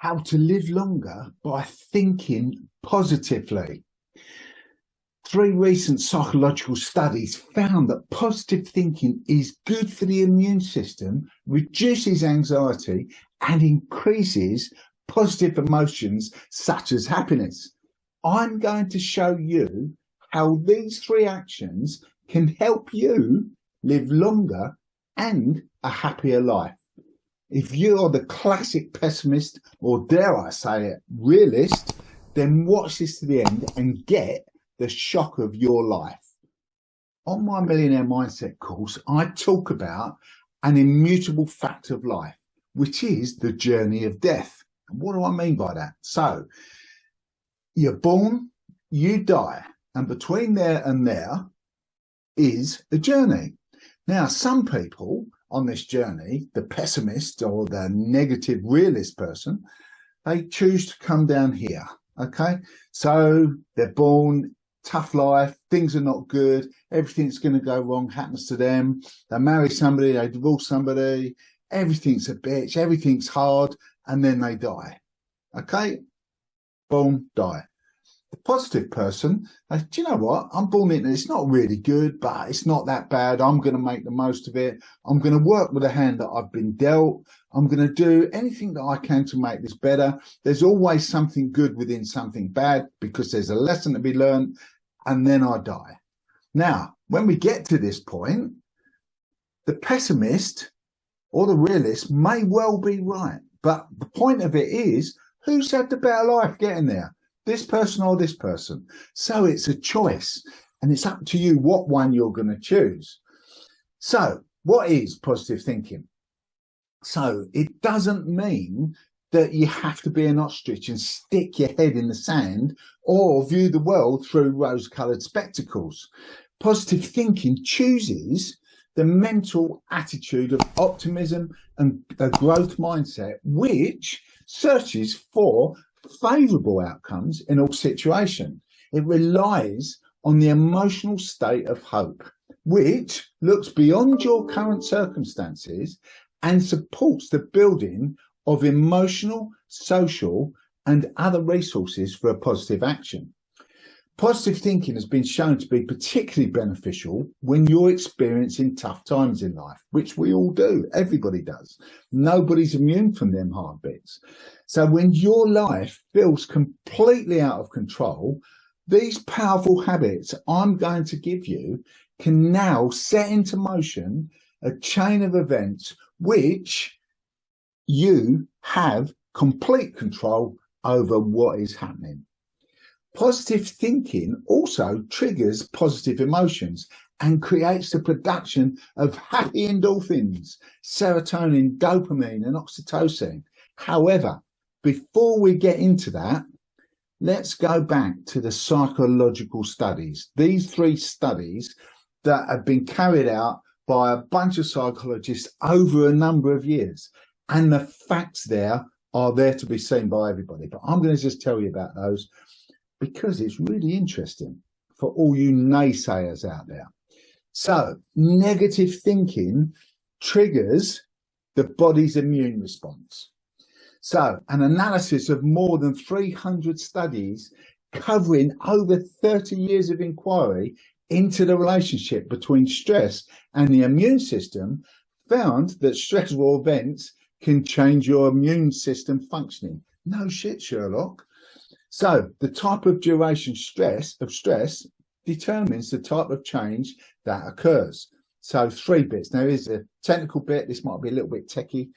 how to live longer by thinking positively. 3 recent psychological studies found that positive thinking is good for the immune system, reduces anxiety, and increases positive emotions such as happiness. I'm going to show you how these 3 actions can help you live longer and a happier life. If you're the classic pessimist, or dare I say it, realist, then watch this to the end and get the shock of your life. On my Millionaire Mindset course, I talk about an immutable fact of life, which is the journey of death. And what do I mean by that? So, you're born, you die, and between there and there is a journey. Now, some people on this journey, the pessimist or the negative realist person, they choose to come down here, okay? So they're born, tough life, things are not good, everything's going to go wrong, happens to them. They marry somebody, they divorce somebody, everything's a bitch, everything's hard, and then they die, okay? Boom, die. The positive person, do you know what? I'm born in, it's not really good, but it's not that bad. I'm going to make the most of it. I'm going to work with the hand that I've been dealt. I'm going to do anything that I can to make this better. There's always something good within something bad because there's a lesson to be learned, and then I die. Now, when we get to this point, the pessimist or the realist may well be right, but the point of it is, who's had the better life getting there? This person or this person? So it's a choice, and it's up to you what one you're going to choose. So what is positive thinking? So it doesn't mean that you have to be an ostrich and stick your head in the sand or view the world through rose-coloured spectacles. Positive thinking chooses the mental attitude of optimism and a growth mindset, which searches for favourable outcomes in all situations. It relies on the emotional state of hope, which looks beyond your current circumstances and supports the building of emotional, social, and other resources for a positive action. Positive thinking has been shown to be particularly beneficial when you're experiencing tough times in life, which we all do. Everybody does. Nobody's immune from them hard bits. So when your life feels completely out of control, these powerful habits I'm going to give you can now set into motion a chain of events which you have complete control over what is happening. Positive thinking also triggers positive emotions and creates the production of happy endorphins, serotonin, dopamine, and oxytocin. However, before we get into that, let's go back to the psychological studies. These 3 studies that have been carried out by a bunch of psychologists over a number of years. And the facts there are there to be seen by everybody. But I'm going to just tell you about those, because it's really interesting for all you naysayers out there. So, negative thinking triggers the body's immune response. So, an analysis of more than 300 studies covering over 30 years of inquiry into the relationship between stress and the immune system found that stressful events can change your immune system functioning. No shit, Sherlock. So the type of duration of stress determines the type of change that occurs. So 3 bits. Now here's a technical bit. This might be a little bit techie.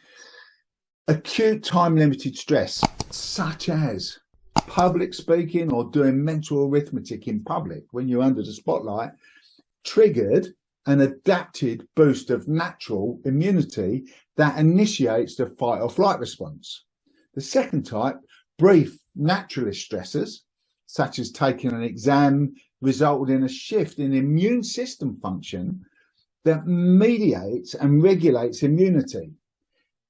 Acute time-limited stress, such as public speaking or doing mental arithmetic in public when you're under the spotlight, triggered an adapted boost of natural immunity that initiates the fight or flight response. The second type, brief naturalist stressors, such as taking an exam, resulted in a shift in immune system function that mediates and regulates immunity,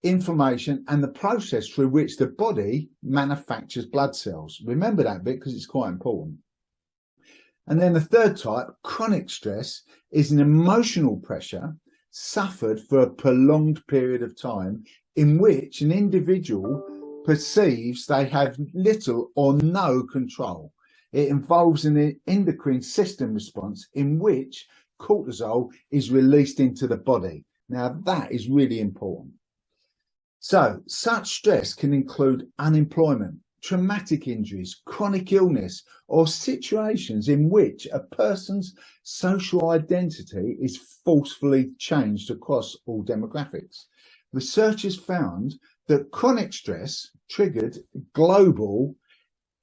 inflammation, and the process through which the body manufactures blood cells. Remember that bit because it's quite important. And then the third type, chronic stress, is an emotional pressure suffered for a prolonged period of time in which an individual perceives they have little or no control. It involves an endocrine system response in which cortisol is released into the body. Now, that is really important. So, such stress can include unemployment, traumatic injuries, chronic illness, or situations in which a person's social identity is forcefully changed across all demographics. Researchers found that chronic stress triggered global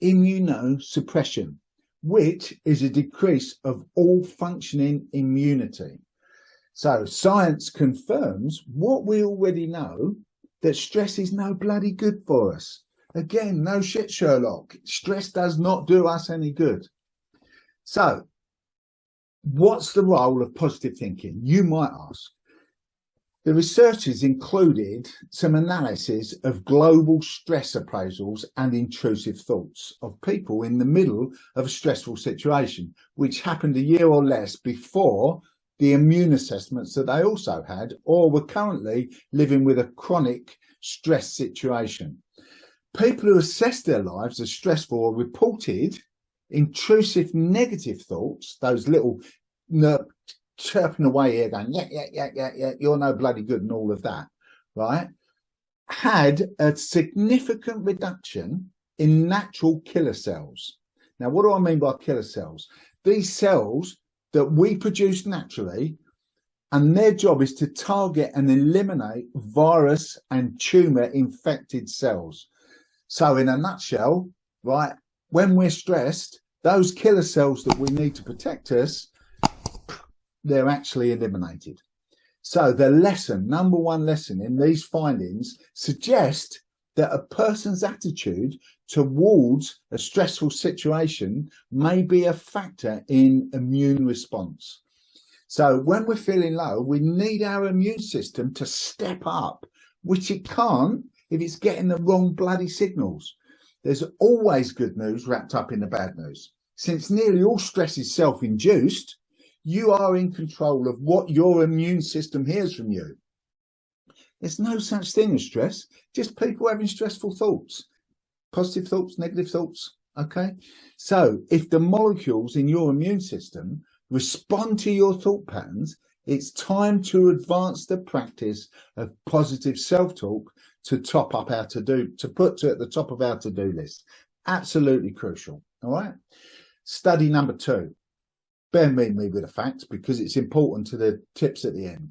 immunosuppression, which is a decrease of all functioning immunity. So science confirms what we already know, that stress is no bloody good for us. Again, no shit, Sherlock. Stress does not do us any good. So what's the role of positive thinking, you might ask? The researchers included some analysis of global stress appraisals and intrusive thoughts of people in the middle of a stressful situation, which happened a year or less before the immune assessments that they also had, or were currently living with a chronic stress situation. People who assessed their lives as stressful reported intrusive negative thoughts, those little chirping away here going, yeah, you're no bloody good and all of that, right, had a significant reduction in natural killer cells. Now, what do I mean by killer cells? These cells that we produce naturally, and their job is to target and eliminate virus and tumor infected cells. So in a nutshell, right, when we're stressed, those killer cells that we need to protect us, they're actually eliminated. So the lesson, number one lesson in these findings, suggest that a person's attitude towards a stressful situation may be a factor in immune response. So when we're feeling low, we need our immune system to step up, which it can't if it's getting the wrong bloody signals. There's always good news wrapped up in the bad news. Since nearly all stress is self-induced, you are in control of what your immune system hears from you. There's no such thing as stress, just people having stressful thoughts, positive thoughts, negative thoughts, okay? So if the molecules in your immune system respond to your thought patterns, it's time to advance the practice of positive self-talk to top up our to put at the top of our to-do list. Absolutely crucial, all right? Study number 2. Bear with me with the facts because it's important to the tips at the end.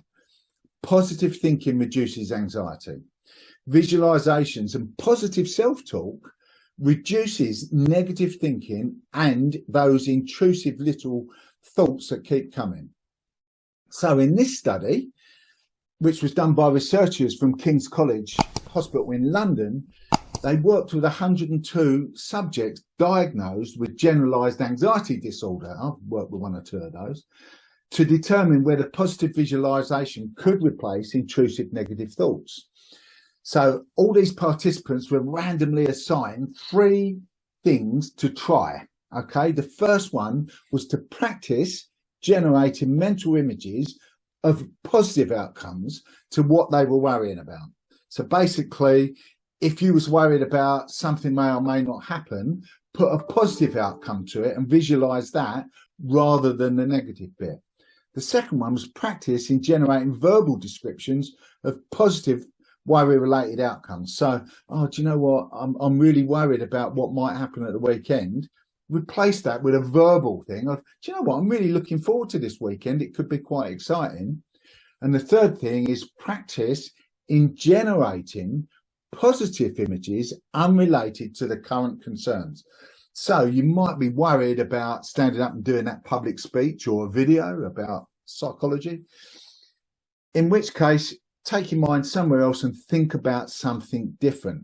Positive thinking reduces anxiety. Visualizations and positive self-talk reduces negative thinking and those intrusive little thoughts that keep coming. So in this study, which was done by researchers from King's College Hospital in London, they worked with 102 subjects diagnosed with generalized anxiety disorder. I've worked with 1 or 2 of those, to determine whether positive visualization could replace intrusive negative thoughts. So all these participants were randomly assigned 3 things to try. Okay, the first one was to practice generating mental images of positive outcomes to what they were worrying about. So basically, if you was worried about something may or may not happen, put a positive outcome to it and visualize that rather than the negative bit. The second one was practice in generating verbal descriptions of positive worry-related outcomes. So, oh, do you know what? I'm really worried about what might happen at the weekend. Replace that with a verbal thing of, do you know what? I'm really looking forward to this weekend. It could be quite exciting. And the third thing is practice in generating positive images unrelated to the current concerns. So you might be worried about standing up and doing that public speech or a video about psychology, in which case take your mind somewhere else and think about something different.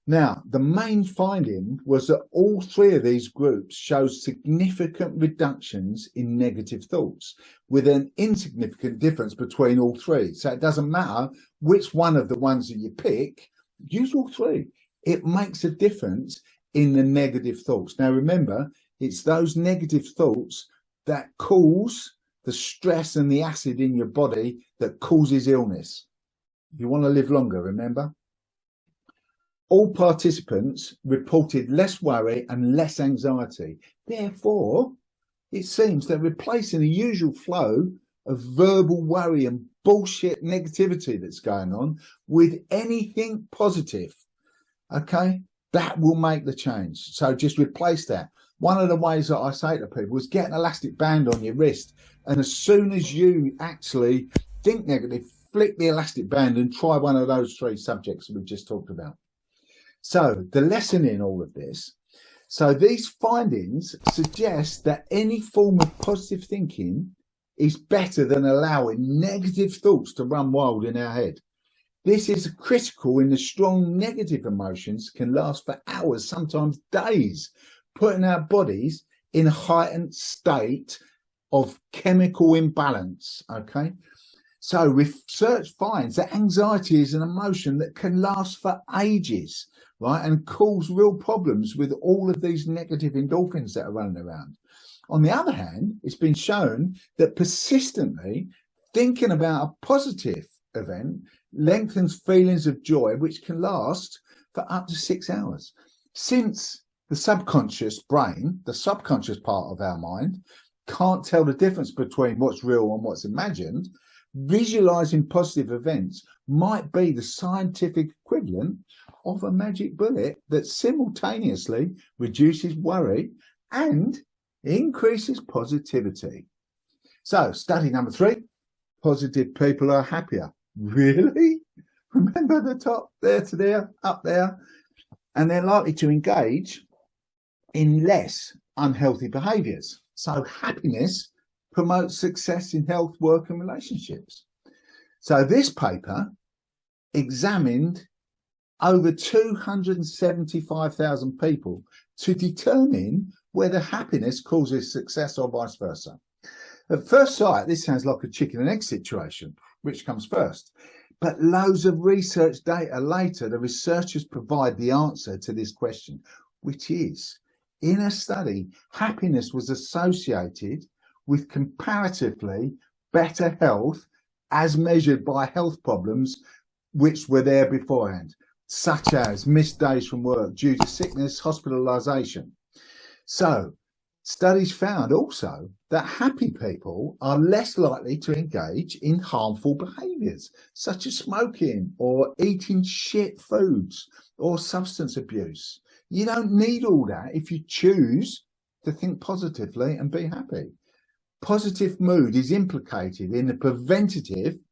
Now, the main finding was that all 3 of these groups showed significant reductions in negative thoughts, with an insignificant difference between all 3. So it doesn't matter which one of the ones that you pick, use all 3. It makes a difference in the negative thoughts. Now, remember, it's those negative thoughts that cause the stress and the acid in your body that causes illness. You want to live longer, remember? All participants reported less worry and less anxiety. Therefore, it seems that replacing the usual flow of verbal worry and bullshit negativity that's going on with anything positive, okay, that will make the change. So just replace that. One of the ways that I say to people is get an elastic band on your wrist, and as soon as you actually think negative, flick the elastic band and try one of those three subjects that we've just talked about. So the lesson in all of this, so these findings suggest that any form of positive thinking is better than allowing negative thoughts to run wild in our head. This is critical in the strong negative emotions can last for hours, sometimes days, putting our bodies in a heightened state of chemical imbalance, okay? So research finds that anxiety is an emotion that can last for ages, right, and cause real problems with all of these negative endorphins that are running around. On the other hand, it's been shown that persistently thinking about a positive event lengthens feelings of joy, which can last for up to 6 hours. Since the subconscious brain, the subconscious part of our mind, can't tell the difference between what's real and what's imagined, visualizing positive events might be the scientific equivalent of a magic bullet that simultaneously reduces worry and increases positivity. So, study number 3, positive people are happier. Really? Remember the top there to there, up there? And they're likely to engage in less unhealthy behaviors. So happiness promotes success in health, work and relationships. So this paper examined over 275,000 people to determine whether happiness causes success or vice versa. At first sight, this sounds like a chicken and egg situation. Which comes first? But loads of research data later, the researchers provide the answer to this question, which is, in a study, happiness was associated with comparatively better health as measured by health problems which were there beforehand, such as missed days from work due to sickness, hospitalisation. So, studies found also that happy people are less likely to engage in harmful behaviours, such as smoking or eating shit foods or substance abuse. You don't need all that if you choose to think positively and be happy. Positive mood is implicated in the preventative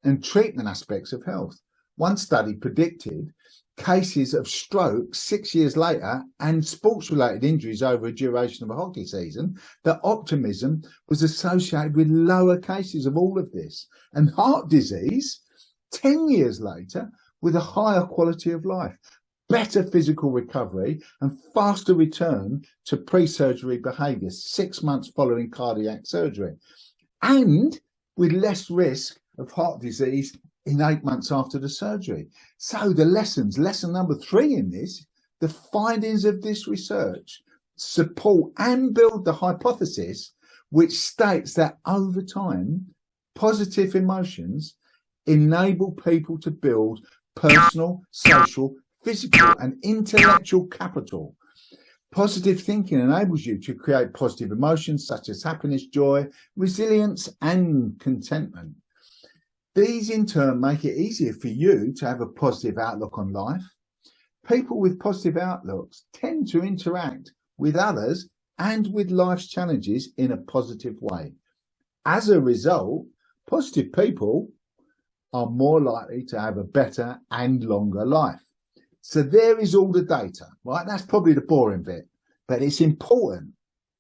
and treatment aspects of health. One study predicted cases of stroke 6 years later and sports-related injuries over a duration of a hockey season, that optimism was associated with lower cases of all of this, and heart disease 10 years later with a higher quality of life, better physical recovery and faster return to pre-surgery behaviours 6 months following cardiac surgery, and with less risk of heart disease in 8 months after the surgery. So the lessons, lesson number 3 in this, the findings of this research support and build the hypothesis which states that over time, positive emotions enable people to build personal, social, physical and intellectual capital. Positive thinking enables you to create positive emotions such as happiness, joy, resilience and contentment. These in turn make it easier for you to have a positive outlook on life. People with positive outlooks tend to interact with others and with life's challenges in a positive way. As a result, positive people are more likely to have a better and longer life. So there is all the data, right? That's probably the boring bit, but it's important.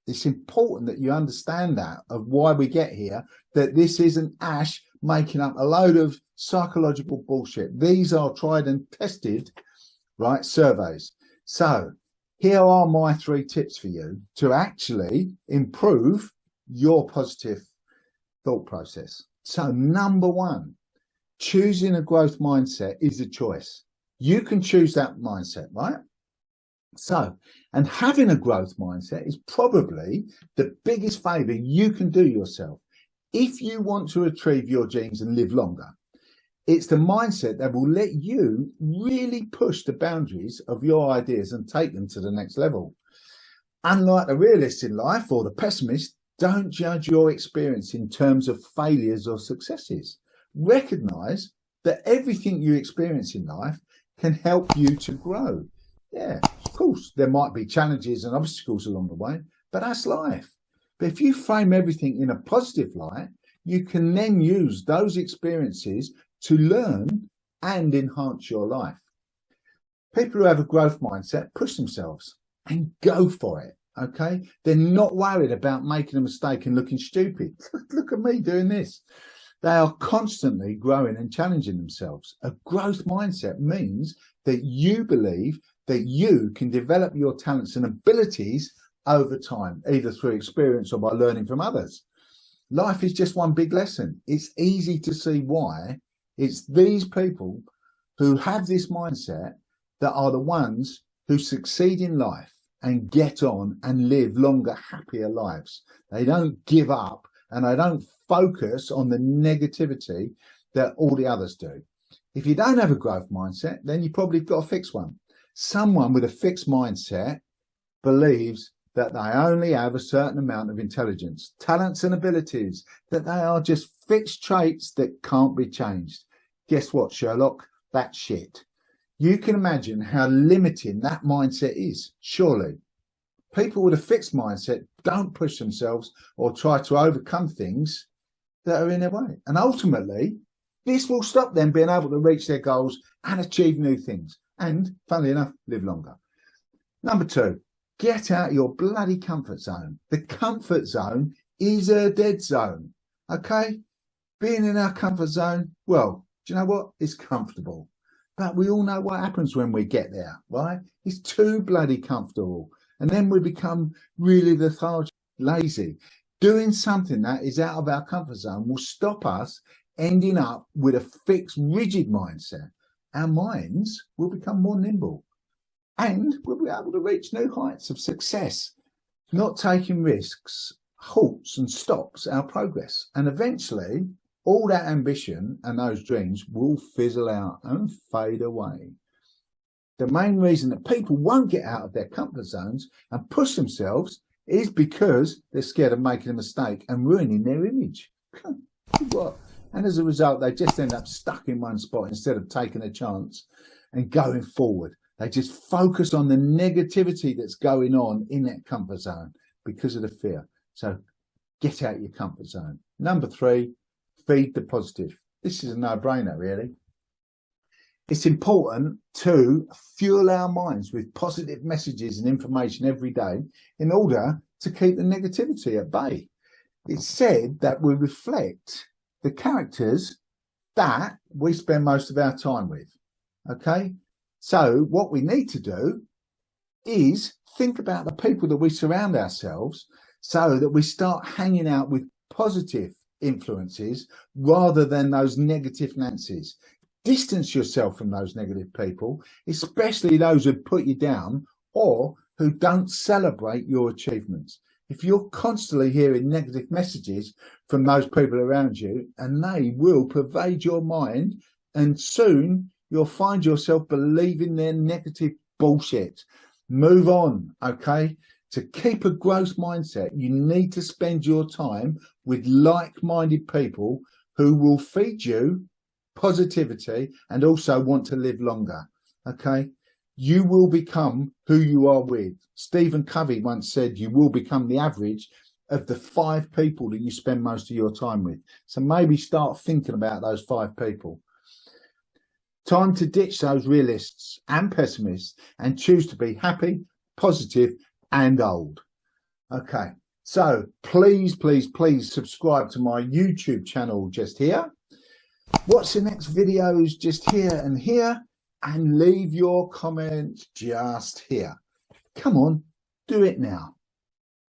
It's important that you understand that, of why we get here, that this isn't Ash making up a load of psychological bullshit. These are tried and tested, right, surveys. So here are my 3 tips for you to actually improve your positive thought process. So number 1, choosing a growth mindset is a choice. You can choose that mindset, right? So, and having a growth mindset is probably the biggest favour you can do yourself if you want to achieve your dreams and live longer. It's the mindset that will let you really push the boundaries of your ideas and take them to the next level. Unlike the realist in life or the pessimist, don't judge your experience in terms of failures or successes. Recognize that everything you experience in life can help you to grow. Yeah, of course, there might be challenges and obstacles along the way, but that's life. But if you frame everything in a positive light, you can then use those experiences to learn and enhance your life. People who have a growth mindset push themselves and go for it, okay? They're not worried about making a mistake and looking stupid. Look at me doing this. They are constantly growing and challenging themselves. A growth mindset means that you believe that you can develop your talents and abilities over time, either through experience or by learning from others. Life is just one big lesson. It's easy to see why it's these people who have this mindset that are the ones who succeed in life and get on and live longer, happier lives. They don't give up and they don't focus on the negativity that all the others do. If you don't have a growth mindset, then you probably got a fixed one. Someone with a fixed mindset believes that they only have a certain amount of intelligence, talents and abilities, that they are just fixed traits that can't be changed. Guess what, Sherlock? That's shit. You can imagine how limiting that mindset is, surely. People with a fixed mindset don't push themselves or try to overcome things that are in their way. And ultimately, this will stop them being able to reach their goals and achieve new things. And, funnily enough, live longer. Number 2, get out of your bloody comfort zone. The comfort zone is a dead zone, okay? Being in our comfort zone, well, do you know what? It's comfortable. But we all know what happens when we get there, right? It's too bloody comfortable. And then we become really lethargic, lazy. Doing something that is out of our comfort zone will stop us ending up with a fixed, rigid mindset. Our minds will become more nimble and we'll be able to reach new heights of success. Not taking risks halts and stops our progress. And eventually, all that ambition and those dreams will fizzle out and fade away. The main reason that people won't get out of their comfort zones and push themselves is because they're scared of making a mistake and ruining their image. What? And as a result, they just end up stuck in one spot instead of taking a chance and going forward. They just focus on the negativity that's going on in that comfort zone because of the fear. So get out of your comfort zone. Number 3, feed the positive. This is a no-brainer, really. It's important to fuel our minds with positive messages and information every day in order to keep the negativity at bay. It's said that we reflect the characters that we spend most of our time with, okay? So what we need to do is think about the people that we surround ourselves so that we start hanging out with positive influences rather than those negative Nancy's. Distance yourself from those negative people, especially those who put you down or who don't celebrate your achievements. If you're constantly hearing negative messages from those people around you, and they will pervade your mind, and soon you'll find yourself believing their negative bullshit. Move on, okay? To keep a growth mindset, you need to spend your time with like-minded people who will feed you positivity and also want to live longer, okay? You will become who you are with. Stephen Covey once said you will become the average of the 5 people that you spend most of your time with. So maybe start thinking about those 5 people. Time to ditch those realists and pessimists and choose to be happy, positive and old. Okay, so please, please, please subscribe to my YouTube channel just here. Watch the next videos just here and here, and leave your comments just here. Come on, do it now.